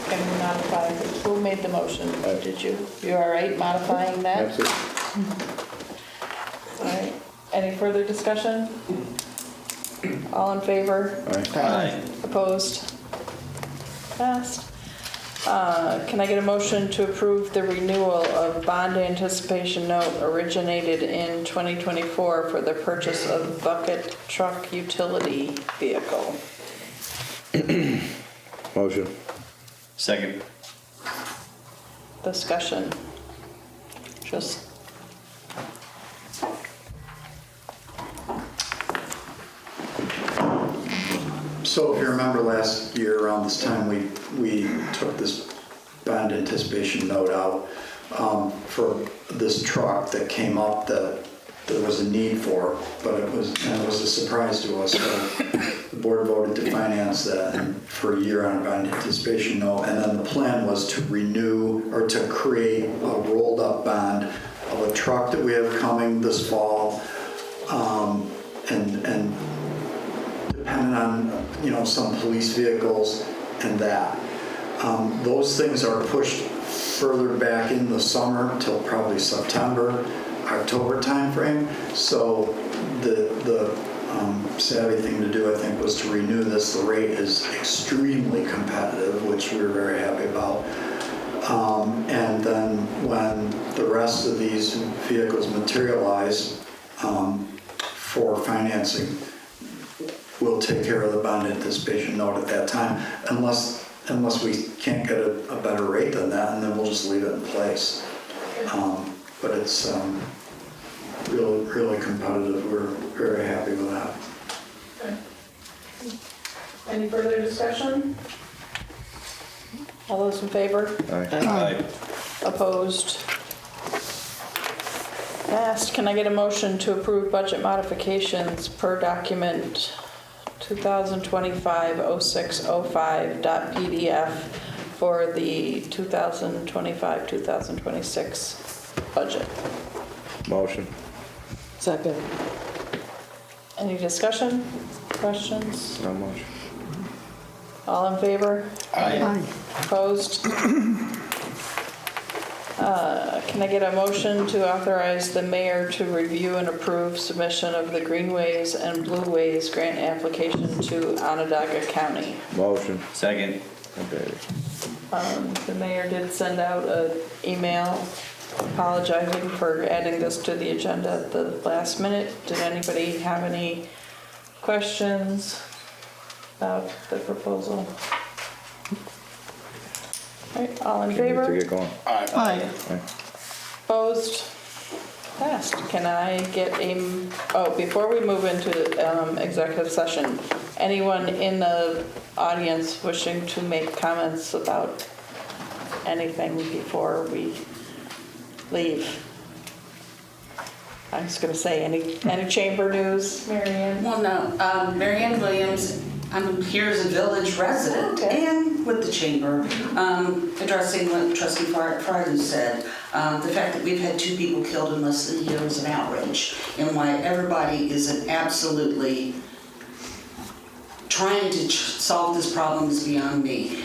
S1: Can we modify, who made the motion? Did you? You all right modifying that?
S6: That's it.
S1: All right. Any further discussion? All in favor?
S6: Aye.
S1: Opposed? Passed. Can I get a motion to approve the renewal of bond anticipation note originated in 2024 for the purchase of bucket truck utility vehicle?
S6: Motion.
S7: Second.
S1: Discussion. Just
S15: So if you remember last year around this time, we took this bond anticipation note out for this truck that came up that there was a need for, but it was a surprise to us. So the board voted to finance that for a year on a bond anticipation note, and then the plan was to renew or to create a rolled up bond of a truck that we have coming this fall, and depending on some police vehicles and that. Those things are pushed further back in the summer till probably September, October timeframe. So the savvy thing to do, I think, was to renew this. The rate is extremely competitive, which we're very happy about. And then when the rest of these vehicles materialize for financing, we'll take care of the bond anticipation note at that time, unless we can't get a better rate than that, and then we'll just leave it in place. But it's really, really competitive. We're very happy with that.
S1: Okay. Any further discussion? All those in favor?
S6: Aye.
S1: Opposed? Passed. Can I get a motion to approve budget modifications per document 2025-0605.pdf for the 2025-2026 budget?
S6: Motion.
S14: Second.
S1: Any discussion? Questions?
S6: No motion.
S1: All in favor?
S14: Aye.
S1: Opposed? Can I get a motion to authorize the mayor to review and approve submission of the Greenways and Blueways grant application to Onondaga County?
S6: Motion.
S7: Second.
S6: Okay.
S1: The mayor did send out an email apologizing for adding this to the agenda at the last minute. Did anybody have any questions about the proposal? All right, all in favor?
S6: To get going.
S1: Aye. Opposed? Passed. Can I get before we move into executive session, anyone in the audience wishing to make comments about anything before we leave? I was going to say, any chamber news, Mary Ann?
S20: Well, no. Mary Ann Williams, I'm here as a village resident and with the chamber, addressing what Trustee Farley said. The fact that we've had 2 people killed in less than a year is an outrage, and why everybody is absolutely trying to solve this problem is beyond me.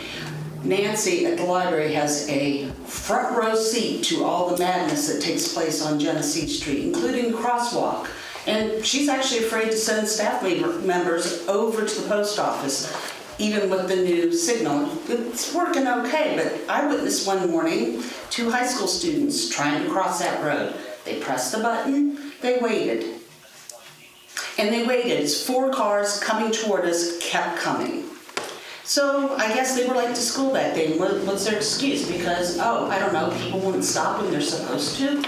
S20: Nancy at the library has a front row seat to all the madness that takes place on Genesee Street, including the crosswalk. And she's actually afraid to send staff members over to the post office, even with the new signal. It's working okay, but I witnessed one morning 2 high school students trying to cross that road. They pressed the button, they waited. And they waited as 4 cars coming toward us kept coming. So I guess they were late to school that day. What's their excuse? Because, I don't know, people wouldn't stop when they're supposed to.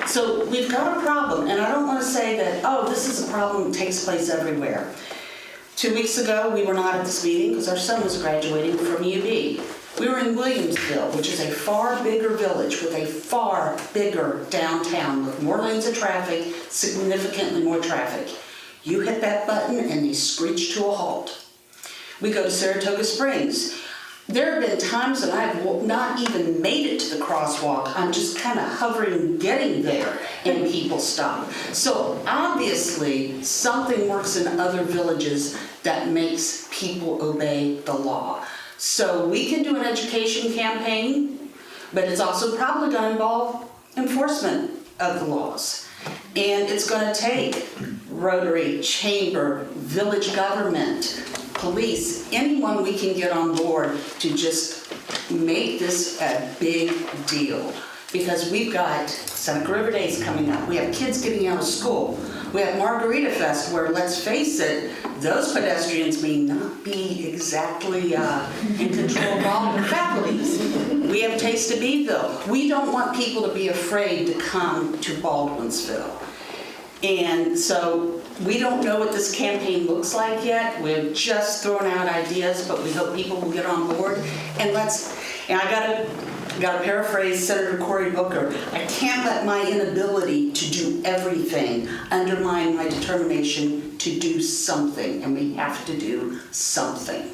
S20: So we've got a problem, and I don't want to say that, this is a problem that takes place everywhere. 2 weeks ago, we were not at this meeting because our son was graduating from UB. We were in Williamsville, which is a far bigger village with a far bigger downtown with more lanes of traffic, significantly more traffic. You hit that button and they screech to a halt. We go to Saratoga Springs. There have been times that I've not even made it to the crosswalk. I'm just kind of hovering, getting there, and people stop. So obviously, something works in other villages that makes people obey the law. So we can do an education campaign, but it's also probably going to involve enforcement of the laws. And it's going to take Rotary, Chamber, village government, police, anyone we can get on board to just make this a big deal. Because we've got Seneca River Days coming up. We have kids getting out of school. We have Margarita Fest where, let's face it, those pedestrians may not be exactly in control of all their faculties. We have Taste of Beeville. We don't want people to be afraid to come to Baldwinsville. And so we don't know what this campaign looks like yet. We've just thrown out ideas, but we hope people will get on board. And I gotta paraphrase Senator Cory Booker. I can't let my inability to do everything undermine my determination to do something, and we have to do something.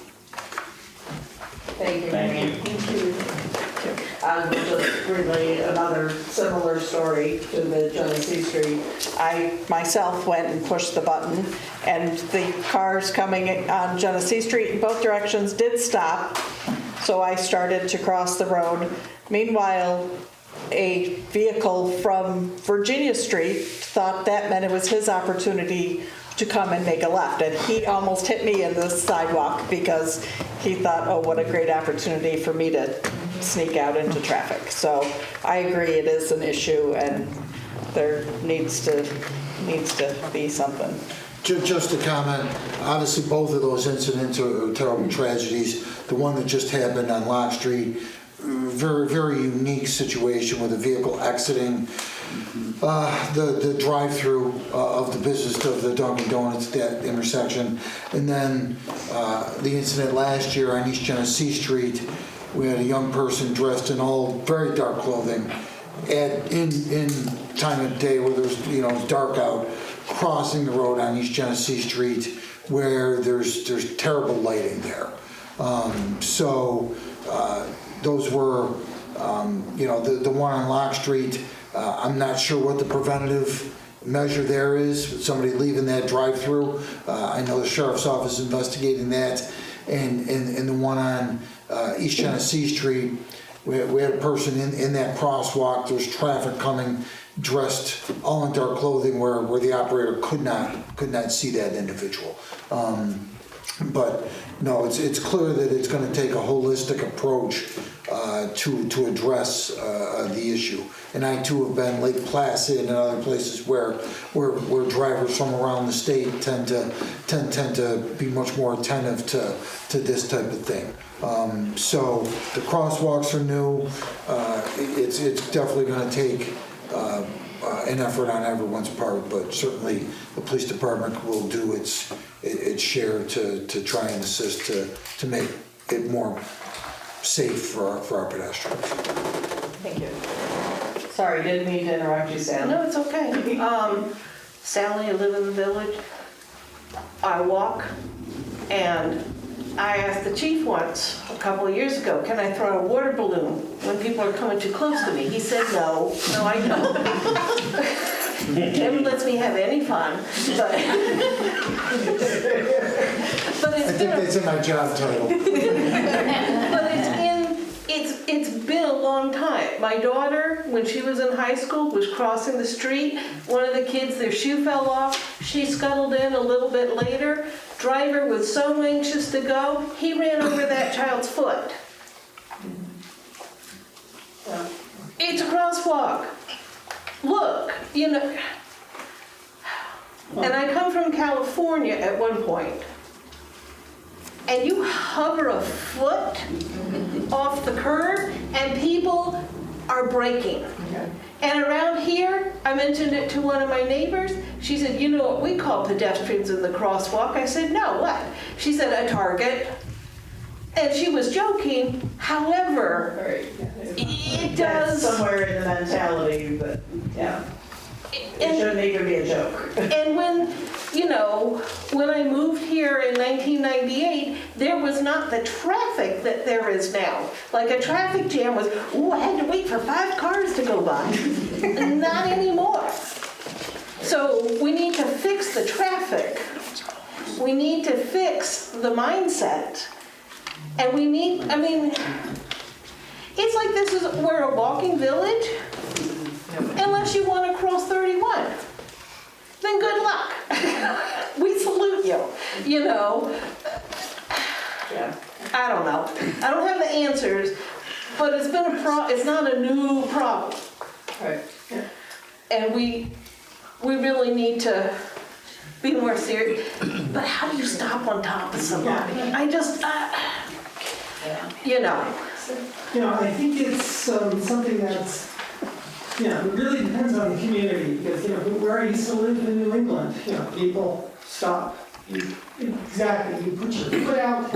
S16: Thank you, Marianne. Thank you. I will just relay another similar story to the Genesee Street.
S1: I myself went and pushed the button, and the cars coming on Genesee Street in both directions did stop, so I started to cross the road. Meanwhile, a vehicle from Virginia Street thought that meant it was his opportunity to come and make a left, and he almost hit me in the sidewalk because he thought, oh, what a great opportunity for me to sneak out into traffic. So I agree, it is an issue, and there needs to be something.
S2: Just to comment, obviously both of those incidents are terrible tragedies. The one that just happened on Lock Street, very, very unique situation with a vehicle exiting the drive-through of the business of the Dunkin' Donuts at that intersection. And then the incident last year on East Genesee Street, we had a young person dressed in all very dark clothing in time of day where there's, it's dark out, crossing the road on East Genesee Street where there's terrible lighting there. Those were, the one on Lock Street, I'm not sure what the preventative measure there is, somebody leaving that drive-through. I know the sheriff's office is investigating that. And the one on East Genesee Street, we had a person in that crosswalk. There's traffic coming, dressed all in dark clothing where the operator could not see that individual. But no, it's clear that it's going to take a holistic approach to address the issue. And I too have been Lake Placid and other places where drivers from around the state tend to be much more attentive to this type of thing. So the crosswalks are new. It's definitely going to take an effort on everyone's part, but certainly the police department will do its share to try and assist to make it more safe for our pedestrians.
S16: Thank you. Sorry, didn't mean to interrupt you, Sally.
S13: No, it's okay. Sally, I live in the village. I walk, and I asked the chief once, a couple of years ago, can I throw a water balloon when people are coming too close to me? He said, no, I don't. Never lets me have any fun, but
S2: I think that's in my job title.
S13: But it's been a long time. My daughter, when she was in high school, was crossing the street. One of the kids, their shoe fell off. She scuttled in a little bit later. Driver was so anxious to go, he ran over that child's foot. It's a crosswalk. Look, and I come from California at one point, and you hover a foot off the curb, and people are braking. And around here, I mentioned it to one of my neighbors. She said, you know what we call pedestrians in the crosswalk? I said, no, what? She said, a target. And she was joking. However, it does...
S16: That's somewhere in the mentality, but yeah. It shouldn't even be a joke.
S13: And when I moved here in 1998, there was not the traffic that there is now. Like a traffic jam was, I had to wait for 5 cars to go by. Not anymore. So we need to fix the traffic. We need to fix the mindset. And it's like we're a walking village. Unless you want to cross 31, then good luck. We salute you,
S16: Yeah.
S13: I don't know. I don't have the answers,
S4: But it's been it's not a new problem.
S16: Right.
S4: And we really need to be more serious. But how do you stop on top of somebody? I just, you know.
S3: I think it's something that's, it really depends on the community, because, where I used to live in New England, people stop. Exactly, you put your foot out,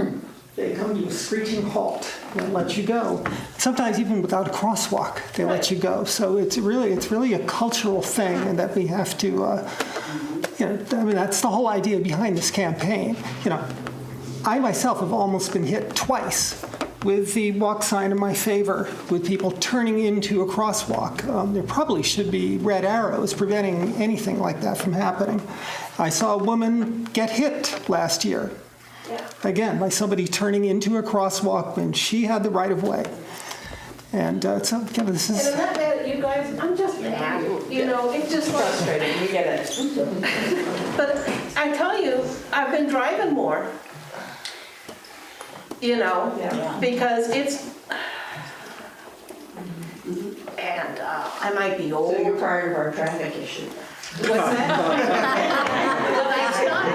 S3: they come to a screeching halt and let you go. Sometimes even without a crosswalk, they let you go. So it's really a cultural thing, and that we have to, that's the whole idea behind this campaign. I myself have almost been hit twice with the walk sign in my favor, with people turning into a crosswalk. There probably should be red arrows preventing anything like that from happening. I saw a woman get hit last year, again, by somebody turning into a crosswalk when she had the right of way. And this is...
S4: And I'm not mad at you guys, I'm just mad. It's just like...
S16: Frustrating, we get it.
S4: But I tell you, I've been driving more. Because it's, and I might be old.
S16: So you're part of our traffic issue.
S4: What's that?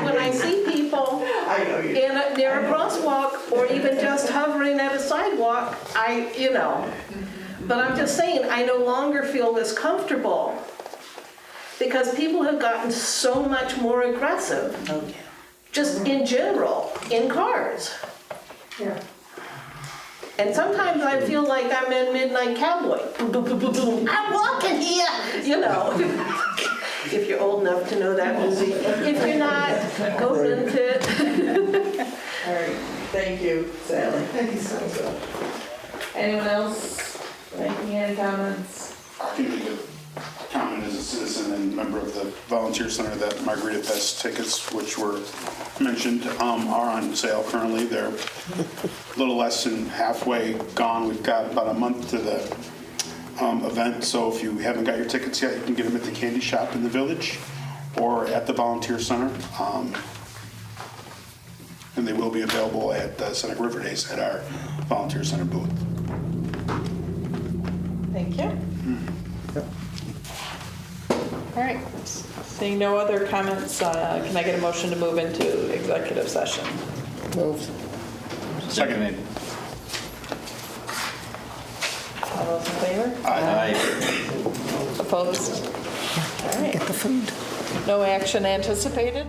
S4: When I see people near a crosswalk or even just hovering at a sidewalk, but I'm just saying, I no longer feel this comfortable because people have gotten so much more aggressive, just in general, in cars.
S3: Yeah.
S4: And sometimes I feel like I'm in Midnight Cowboy. I'm walking here, If you're old enough to know that movie. If you're not, go rent it.
S16: All right, thank you, Sally.
S3: Thank you, Sally.
S16: Anyone else making any comments?
S11: I can make a comment as a citizen and member of the volunteer center that Margarita Fest tickets, which were mentioned, are on sale currently. They're a little less than halfway gone. We've got about a month to the event, so if you haven't got your tickets yet, you can get them at the candy shop in the village or at the volunteer center. And they will be available at Seneca River Days at our volunteer center booth.
S1: Thank you. All right, seeing no other comments, can I get a motion to move into executive session?
S14: Moved.
S11: Second.
S1: All those in favor?
S11: Aye.
S1: Opposed? All right.
S3: Get the food.
S1: No action anticipated?